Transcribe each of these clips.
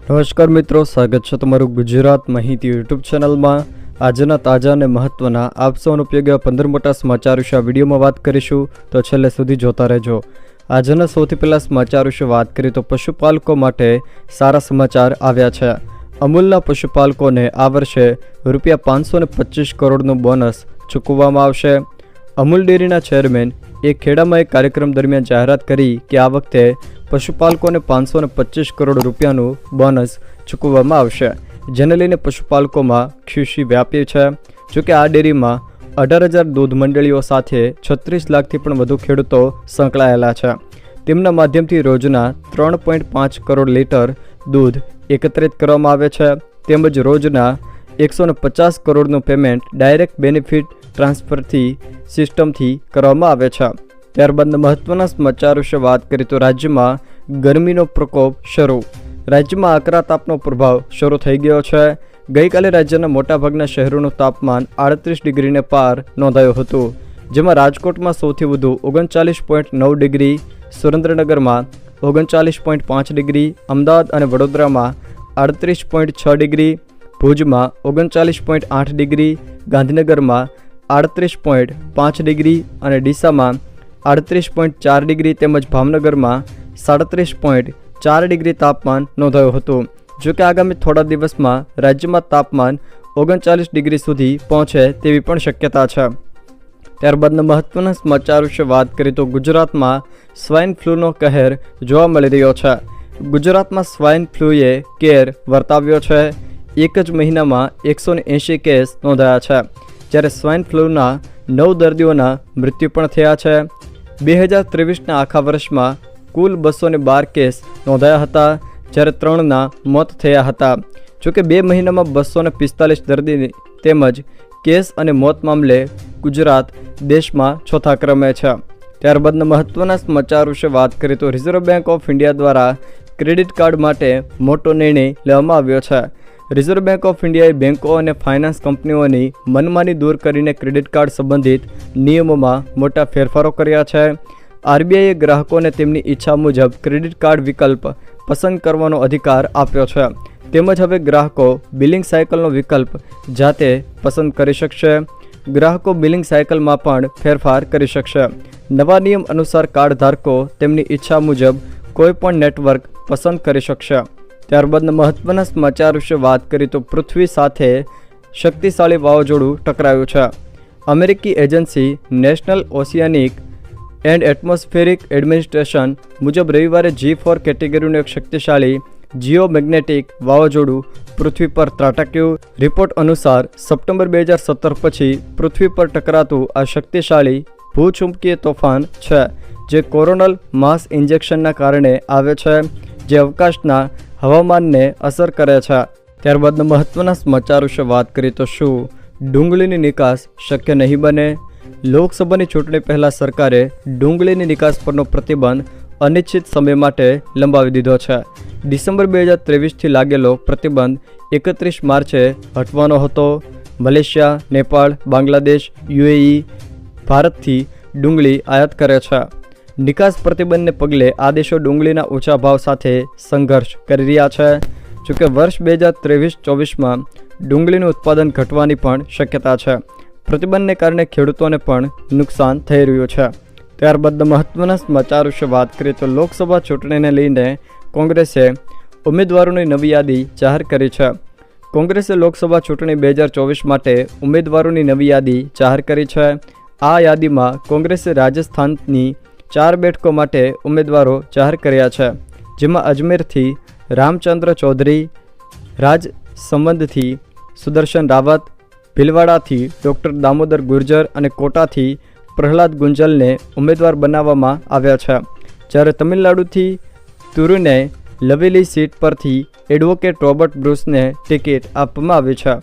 નમસ્કાર મિત્રો, સ્વાગત છે તમારું ગુજરાત માહિતી યુટ્યુબ ચેનલમાં। આજના તાજા અને મહત્વના આપ સૌનો ઉપયોગી 15 મોટા સમાચાર વિશે આ વિડીયોમાં વાત કરીશું, તો છેલ્લે સુધી જોતા રહેજો। આજના સૌથી પહેલા સમાચાર વિશે વાત કરીએ તો પશુપાલકો માટે સારા સમાચાર આવ્યા છે। અમૂલના પશુપાલકોને આ વર્ષે ₹525 કરોડનું બોનસ ચૂકવવામાં આવશે। અમૂલ ડેરીના ચેરમેન ખેડામાં એક કાર્યક્રમ દરમિયાન જાહેરાત કરી કે આ વખતે પશુપાલકોને ₹525 કરોડ રૂપિયાનું બોનસ ચૂકવવામાં આવશે, જેને લઈને પશુપાલકોમાં ખુશી વ્યાપી છે। જોકે આ ડેરીમાં 18,000 દૂધ મંડળીઓ સાથે 36 લાખથી પણ વધુ ખેડૂતો સંકળાયેલા છે। તેમના માધ્યમથી રોજના 3.5 કરોડ લીટર દૂધ એકત્રિત કરવામાં આવે છે, તેમજ રોજના 150 કરોડનું પેમેન્ટ ડાયરેક્ટ બેનિફિટ ટ્રાન્સફરથી સિસ્ટમથી કરવામાં આવે છે। ત્યારબાદ મહત્વના સમાચાર વિશે વાત કરીએ તો રાજ્યમાં ગરમીનો પ્રકોપ શરૂ। રાજ્યમાં આકરા તાપનો પ્રભાવ શરૂ થઈ ગયો છે। ગઈકાલે રાજ્યના મોટાભાગના શહેરોનું તાપમાન 38 ડિગ્રીને પાર નોંધાયું હતું, જેમાં રાજકોટમાં સૌથી વધુ 39.9 ડિગ્રી, સુરેન્દ્રનગરમાં 39.5 ડિગ્રી, અમદાવાદ અને વડોદરામાં 38.6 ડિગ્રી, ભુજમાં 39.8 ડિગ્રી, ગાંધીનગરમાં 38.5 ડિગ્રી અને ડીસામાં 38.4 ડિગ્રી તેમજ ભાવનગરમાં 37.4 ડિગ્રી તાપમાન નોંધાયું હતું। જોકે આગામી થોડા દિવસમાં રાજ્યમાં તાપમાન 39 ડિગ્રી સુધી પહોંચે તેવી પણ શક્યતા છે। ત્યારબાદના મહત્વના સમાચાર વિશે વાત કરીએ તો ગુજરાતમાં સ્વાઇન ફ્લૂનો કહેર જોવા મળી રહ્યો છે। ગુજરાતમાં સ્વાઇન ફ્લૂએ કેર વર્તાવ્યો છે। એક જ મહિનામાં 180 કેસ નોંધાયા છે, જ્યારે સ્વાઇન ફ્લૂના 9 દર્દીઓના મૃત્યુ પણ થયા છે। 2023ના આખા વર્ષમાં કુલ 212 કેસ નોંધાયા હતા, જ્યારે 3ના મોત થયા હતા। જોકે 2 મહિનામાં 245 દર્દી તેમજ કેસ અને મોત મામલે ગુજરાત દેશમાં ચોથા ક્રમે છે। ત્યારબાદના મહત્વના સમાચાર વિશે વાત કરીએ તો રિઝર્વ બેંક ઓફ ઇન્ડિયા દ્વારા ક્રેડિટ કાર્ડ માટે મોટો નિર્ણય લેવામાં આવ્યો છે। રિઝર્વ બેંક ઓફ ઇન્ડિયાએ બેંકો અને ફાઇનાન્સ કંપનીઓની મનમાની દૂર કરીને ક્રેડિટ કાર્ડ સંબંધિત નિયમોમાં મોટા ફેરફારો કર્યા છે। આરબીઆઈએ ગ્રાહકોને તેમની ઈચ્છા મુજબ ક્રેડિટ કાર્ડ વિકલ્પ પસંદ કરવાનો અધિકાર આપ્યો છે, તેમજ હવે ગ્રાહકો બિલિંગ સાયકલનો વિકલ્પ જાતે પસંદ કરી શકશે। ગ્રાહકો બિલિંગ સાયકલમાં પણ ફેરફાર કરી શકશે। નવા નિયમ અનુસાર કાર્ડ ધારકો તેમની ઈચ્છા મુજબ કોઈપણ નેટવર્ક પસંદ કરી શકશે। ત્યારબાદના મહત્વના સમાચાર વિશે વાત કરીએ તો પૃથ્વી સાથે શક્તિશાળી વાવાઝોડું ટકરાયું છે। અમેરિકી agency national oceanic and atmospheric administration મુજબ રવિવારે G4 કેટેગરીનું એક શક્તિશાળી જીઓમેગ્નેટિક વાવાઝોડું પૃથ્વી પર ત્રાટક્યું। રિપોર્ટ અનુસાર સપ્ટેમ્બર 2017 પછી પૃથ્વી પર ટકરાતું આ શક્તિશાળી ભૂચુંબકીય તોફાન છે, જે કોરોનલ માસ ઇન્જેક્શનના કારણે આવે છે, જે અવકાશના હવામાનને અસર કરે છે। ત્યારબાદના મહત્વના સમાચાર વિશે વાત કરીએ તો શું ડુંગળીની નિકાસ શક્ય નહીં બને? લોકસભાની ચૂંટણી પહેલાં સરકારે ડુંગળીની નિકાસ પરનો પ્રતિબંધ અનિશ્ચિત સમય માટે લંબાવી દીધો છે। ડિસેમ્બર 2023થી લાગેલો પ્રતિબંધ 31 માર્ચે હટવાનો હતો। મલેશિયા, નેપાળ, બાંગ્લાદેશ, UAE ભારતથી ડુંગળી આયાત કરે છે। નિકાસ પ્રતિબંધને પગલે આ દેશો ડુંગળીના ઊંચા ભાવ સાથે સંઘર્ષ કરી રહ્યા છે। જોકે વર્ષ 2023-24માં ડુંગળીનું ઉત્પાદન ઘટવાની પણ શક્યતા છે। પ્રતિબંધને કારણે ખેડૂતોને પણ નુકસાન થઈ રહ્યું છે। ત્યારબાદ મહત્વના સમાચાર વિશે વાત કરીએ તો લોકસભા ચૂંટણીને લઈને કોંગ્રેસે ઉમેદવારોની નવી યાદી જાહેર કરી છે। કોંગ્રેસે લોકસભા ચૂંટણી 2024 માટે ઉમેદવારોની નવી યાદી જાહેર કરી છે। આ યાદીમાં કોંગ્રેસે રાજસ્થાનની 4 બેઠકો માટે ઉમેદવારો જાહેર કર્યા છે, જેમાં અજમેરથી રામચંદ્ર ચૌધરી, રાજસમંદથી સુદર્શન રાવત, ભીલવાડાથી ડૉક્ટર દામોદર ગુર્જર અને કોટાથી પ્રહલાદ ગુંજલને ઉમેદવાર બનાવવામાં આવ્યા છે, જ્યારે તમિલનાડુથી તિરુને લવેલી સીટ પરથી એડવોકેટ રોબર્ટ બ્રુસને ટિકિટ આપવામાં આવી છે।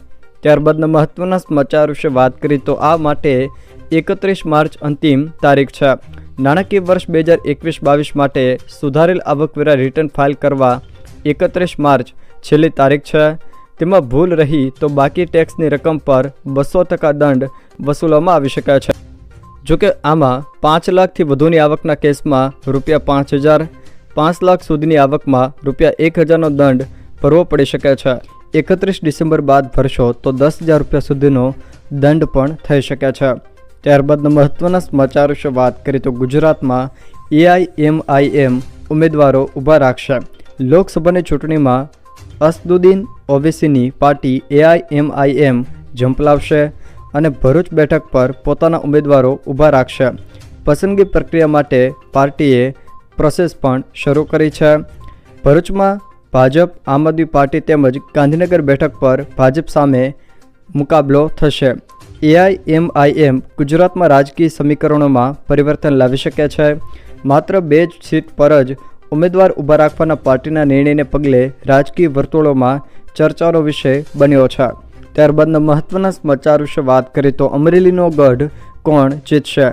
ત્યારબાદના મહત્વના સમાચાર વિશે વાત કરીએ તો આ માટે 31 માર્ચ અંતિમ તારીખ છે। નાણાકીય વર્ષ 2021-22 માટે સુધારેલ આવકવેરા રિટર્ન ફાઇલ કરવા 31 માર્ચ છેલ્લી તારીખ છે। તેમાં ભૂલ રહી તો બાકી ટેક્સની રકમ પર 200% દંડ વસૂલવામાં આવી શકે છે। જોકે આમાં 5 લાખથી વધુની આવકના કેસમાં ₹5,000, 5 લાખ સુધીની આવકમાં ₹1,000નો દંડ ભરવો પડી શકે છે. 31 ડિસેમ્બર બાદ ભરશો તો 10,000 રૂપિયા સુધીનો દંડ પણ થઈ શકે છે. ત્યારબાદના મહત્વના સમાચાર વિશે વાત કરીએ તો ગુજરાતમાં AIMIM ઉમેદવારો ઊભા રાખશે. લોકસભાની ચૂંટણીમાં અસદુદ્દીન ઓવૈસીની પાર્ટી AIMIM ઝંપલાવશે અને ભરૂચ બેઠક પર પોતાના ઉમેદવારો ઊભા રાખશે. પસંદગી પ્રક્રિયા માટે પાર્ટીએ પ્રોસેસ પણ શરૂ કરી છે. ભરૂચમાં ભાજપ, આમ આદમી પાર્ટી તેમજ ગાંધીનગર બેઠક પર ભાજપ સામે મુકાબલો થશે. AIMIM ગુજરાતમાં રાજકીય સમીકરણોમાં પરિવર્તન લાવી શકે છે. માત્ર 2 જ સીટ પર જ ઉમેદવાર ઊભા રાખવાના પાર્ટીના નિર્ણયને પગલે રાજકીય વર્તુળોમાં ચર્ચાનો વિષય બન્યો છે. ત્યારબાદના મહત્વના સમાચાર વિશે વાત કરીએ તો અમરેલીનો ગઢ કોણ જીતશે?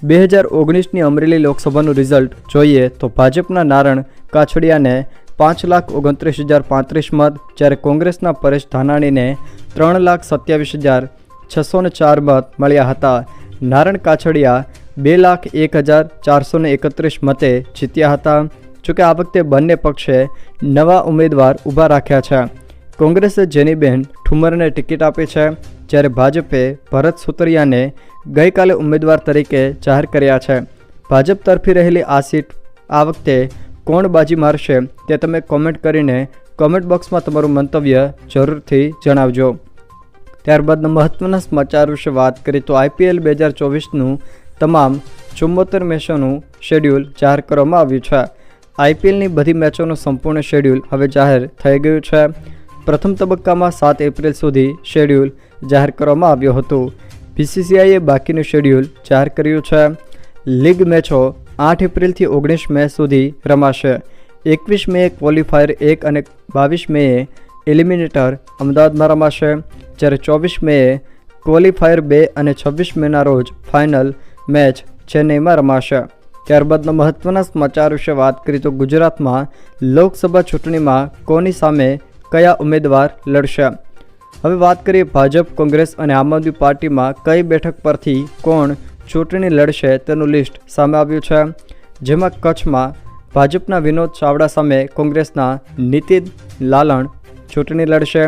2019ની અમરેલી લોકસભાનું રિઝલ્ટ જોઈએ તો ભાજપના નારણ કાછડિયાને 5,29,035 મત, જ્યારે કોંગ્રેસના પરેશ ધાનાણીને 3,27,604 મત મળ્યા હતા. નારણ કાછડિયા 2,01,431 મતે જીત્યા હતા. જોકે આ વખતે બંને પક્ષે નવા ઉમેદવાર ઊભા રાખ્યા છે. કોંગ્રેસે જેનીબેન ઠુમ્મરને ટિકિટ આપી છે, જ્યારે ભાજપે ભરત સુતરિયાને ગઈકાલે ઉમેદવાર તરીકે જાહેર કર્યા છે. ભાજપ તરફી રહેલી આ સીટ આ વખતે કોણ બાજી મારશે તે તમે કોમેન્ટ કરીને કોમેન્ટ બોક્સમાં તમારું મંતવ્ય જરૂરથી જણાવજો. ત્યારબાદના મહત્વના સમાચાર વિશે વાત કરીએ તો IPL 2024નું તમામ 74 મેચોનું શેડ્યુલ જાહેર કરવામાં આવ્યું છે. IPLની બધી મેચોનું સંપૂર્ણ શેડ્યુલ હવે જાહેર થઈ ગયું છે. પ્રથમ તબક્કામાં 7 એપ્રિલ સુધી શેડ્યુલ જાહેર કરવામાં આવ્યું હતું. BCCIએ બાકીનું શેડ્યુલ જાહેર કર્યું છે. લીગ મેચો 8 એપ્રિલથી 19 મે સુધી રમાશે. 21 મે ક્વોલિફાયર 1 અને 22 મેએ એલિમિનેટર અમદાવાદમાં રમાશે, જ્યારે 24 મેએ ક્વોલિફાયર 2 અને 26 મેના રોજ ફાઇનલ મેચ ચેન્નઈમાં રમાશે. ત્યારબાદના મહત્વના સમાચાર વિશે વાત કરીએ તો ગુજરાતમાં લોકસભા ચૂંટણીમાં કોની સામે કયા ઉમેદવાર લડશે? હવે વાત કરીએ ભાજપ, કોંગ્રેસ અને આમ આદમી પાર્ટીમાં કઈ બેઠક પરથી કોણ ચૂંટણી લડશે તેનું લિસ્ટ સામે આવ્યું છે. જેમાં કચ્છમાં ભાજપના વિનોદ ચાવડા સામે કોંગ્રેસના નીતિન લાલણ ચૂંટણી લડશે.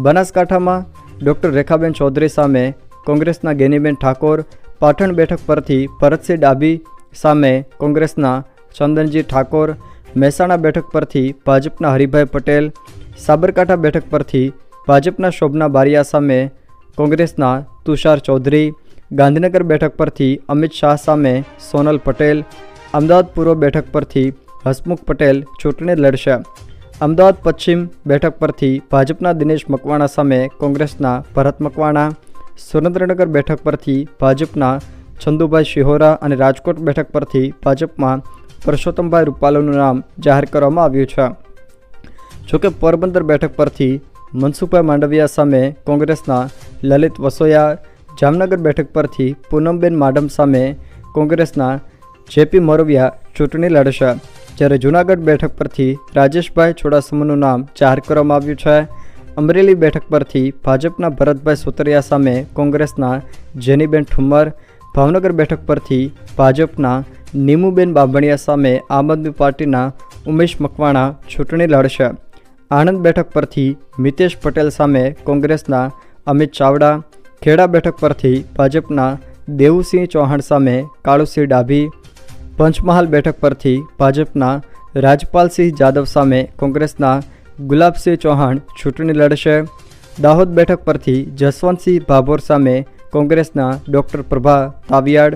બનાસકાંઠામાં ડૉક્ટર રેખાબેન ચૌધરી સામે કોંગ્રેસના ગેનીબેન ઠાકોર, પાટણ બેઠક પરથી ભરતસિંહ ડાભી સામે કોંગ્રેસના ચંદનજી ઠાકોર, મહેસાણા બેઠક પરથી ભાજપના હરિભાઈ પટેલ, સાબરકાંઠા બેઠક પરથી ભાજપના શોભના બારિયા સામે કોંગ્રેસના તુષાર ચૌધરી, ગાંધીનગર બેઠક પરથી અમિત શાહ સામે સોનલ પટેલ, અમદાવાદ પૂર્વ બેઠક પરથી હસમુખ પટેલ ચૂંટણી લડશે. અમદાવાદ પશ્ચિમ બેઠક પરથી ભાજપના દિનેશ મકવાણા સામે કોંગ્રેસના ભરત મકવાણા, સુરેન્દ્રનગર બેઠક પરથી ભાજપના ચંદુભાઈ શિહોરા અને રાજકોટ બેઠક પરથી ભાજપમાં પરસોત્તમભાઈ રૂપાલાનું નામ જાહેર કરવામાં આવ્યું છે. જોકે પોરબંદર બેઠક પરથી મનસુખભાઈ માંડવિયા સામે કોંગ્રેસના લલિત વસોયા, જામનગર બેઠક પરથી પૂનમબેન માડમ સામે કોંગ્રેસના જેપી મોરવિયા ચૂંટણી લડશે, જ્યારે જૂનાગઢ બેઠક પરથી રાજેશભાઈ ચુડાસમાનું નામ જાહેર કરવામાં આવ્યું છે. અમરેલી બેઠક પરથી ભાજપના ભરતભાઈ સુતરિયા સામે કોંગ્રેસના જેનીબેન ઠુમ્મર, ભાવનગર બેઠક પરથી ભાજપના નીમુબેન બાંભણિયા સામે આમ આદમી પાર્ટીના ઉમેશ મકવાણા ચૂંટણી લડશે. આણંદ બેઠક પરથી મિતેશ પટેલ સામે કોંગ્રેસના અમિત ચાવડા, ખેડા બેઠક પરથી ભાજપના દેવુસિંહ ચૌહાણ સામે કાળુસિંહ ડાભી, પંચમહાલ બેઠક પરથી ભાજપના રાજપાલસિંહ જાદવ સામે કોંગ્રેસના ગુલાબસિંહ ચૌહાણ ચૂંટણી લડશે. દાહોદ બેઠક પરથી જસવંતસિંહ ભાભોર સામે કોંગ્રેસના ડૉક્ટર પ્રભા તાવિયાડ,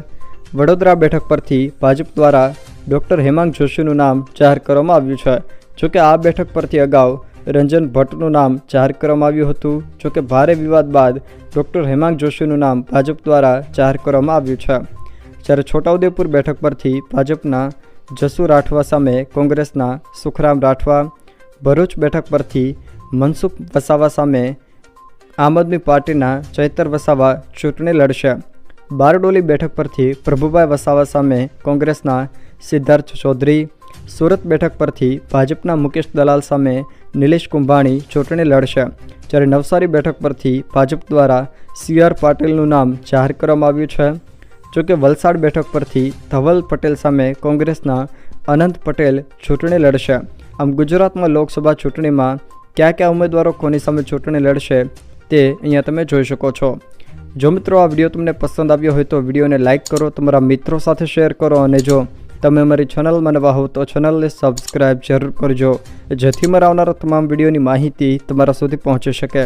વડોદરા બેઠક પરથી ભાજપ દ્વારા ડૉક્ટર હેમાંગ જોશીનું નામ જાહેર કરવામાં આવ્યું છે. જોકે આ બેઠક પરથી અગાઉ રંજન ભટ્ટનું નામ જાહેર કરવામાં આવ્યું હતું. જોકે ભારે વિવાદ બાદ ડૉક્ટર હેમાંગ જોશીનું નામ ભાજપ દ્વારા જાહેર કરવામાં આવ્યું છે. જ્યારે છોટાઉદેપુર બેઠક પરથી ભાજપના જસુ રાઠવા સામે કોંગ્રેસના સુખરામ રાઠવા, ભરૂચ બેઠક પરથી મનસુખ વસાવા સામે આમ આદમી પાર્ટીના ચૈતર વસાવા ચૂંટણી લડશે. બારડોલી બેઠક પરથી પ્રભુભાઈ વસાવા સામે કોંગ્રેસના સિદ્ધાર્થ ચૌધરી, સુરત બેઠક પરથી ભાજપના મુકેશ દલાલ સામે નિલેશ કુંભાણી ચૂંટણી લડશે. જ્યારે નવસારી બેઠક પરથી ભાજપ દ્વારા CR પાટીલનું નામ જાહેર કરવામાં આવ્યું છે. જોકે વલસાડ બેઠક પરથી ધવલ પટેલ સામે કોંગ્રેસના અનંત પટેલ ચૂંટણી લડશે. આમ ગુજરાતમાં લોકસભા ચૂંટણીમાં કયા કયા ઉમેદવારો કોની સામે ચૂંટણી લડશે તે અહીંયા તમે જોઈ શકો છો। જો મિત્રો આ વિડીયો તમને પસંદ આવ્યો હોય તો વિડીયોને લાઇક કરો, તમારા મિત્રો સાથે શેર કરો અને જો તમે અમારી ચેનલમાં નવા હો તો ચેનલને સબસ્ક્રાઈબ જરૂર કરજો, જેથી મારા આવનારા તમામ વિડીયોની માહિતી તમારા સુધી પહોંચી શકે।